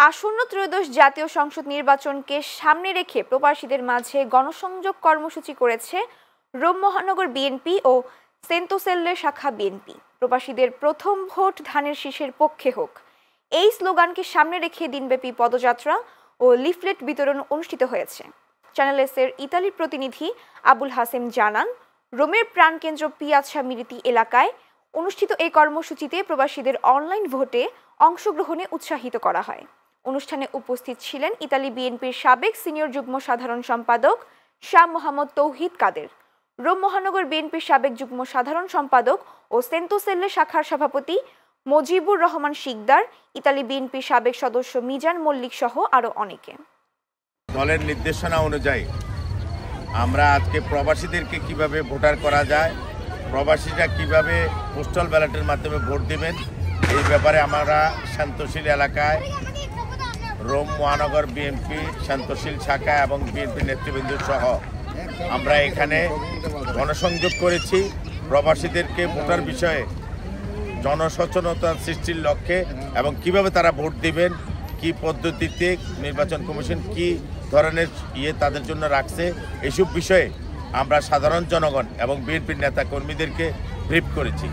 আসন্ন ত্রয়োদশ জাতীয় সংসদ নির্বাচনকে সামনে রেখে প্রবাসীদের মাঝে গণসংযোগ কর্মসূচি করেছে রোম মহানগর বিএনপি ও সেন্তোসেল্লে শাখা বিএনপি। প্রবাসীদের প্রথম ভোট ধানের শীষের পক্ষে হোক, এই স্লোগানকে সামনে রেখে দিনব্যাপী পদযাত্রা ও লিফলেট বিতরণ অনুষ্ঠিত হয়েছে। চ্যানেল এস-এর ইতালির প্রতিনিধি আবুল হাসেম জানান, রোমের প্রাণকেন্দ্র পিয়াৎসা মিরিতি এলাকায় অনুষ্ঠিত এই কর্মসূচিতে প্রবাসীদের অনলাইন ভোটে অংশগ্রহণে উৎসাহিত করা হয়। অনুষ্ঠানে উপস্থিত ছিলেন ইতালি বিএনপির সাবেক সিনিয়র যুগ্ম সাধারণ সম্পাদক শাহ মোহাম্মদ তৌহিদ কাদের, রোম মহানগর বিএনপির সাবেক যুগ্ম সাধারণ সম্পাদক ও সেন্তোসেল্লে শাখার সভাপতি মজিবুর রহমান শিকদার, ইতালি বিএনপির সাবেক সদস্য মিজান মল্লিক সহ আরও অনেকে। দলের নির্দেশনা অনুযায়ী আমরা আজকে প্রবাসীদেরকে কিভাবে ভোটার করা যায়, প্রবাসীরা কিভাবে পোস্টাল ব্যালটের মাধ্যমে ভোট দেবেন, এই ব্যাপারে আমরা শান্তশীল এলাকায় রোম মহানগর বিএনপি শান্তশীল শাখা এবং বিএনপি নেতৃবৃন্দ সহ আমরা এখানে গণসংযোগ করেছি। প্রবাসীদেরকে ভোটার বিষয়ে জনসচেতনতা সৃষ্টির লক্ষ্যে এবং কিভাবে তারা ভোট দিবেন, কি পদ্ধতিতে নির্বাচন কমিশন কি ধরনের তাদের জন্য রাখছে, এইসব বিষয়ে আমরা সাধারণ জনগণ এবং বিএনপির নেতা কর্মীদেরকে ব্রিফ করেছি।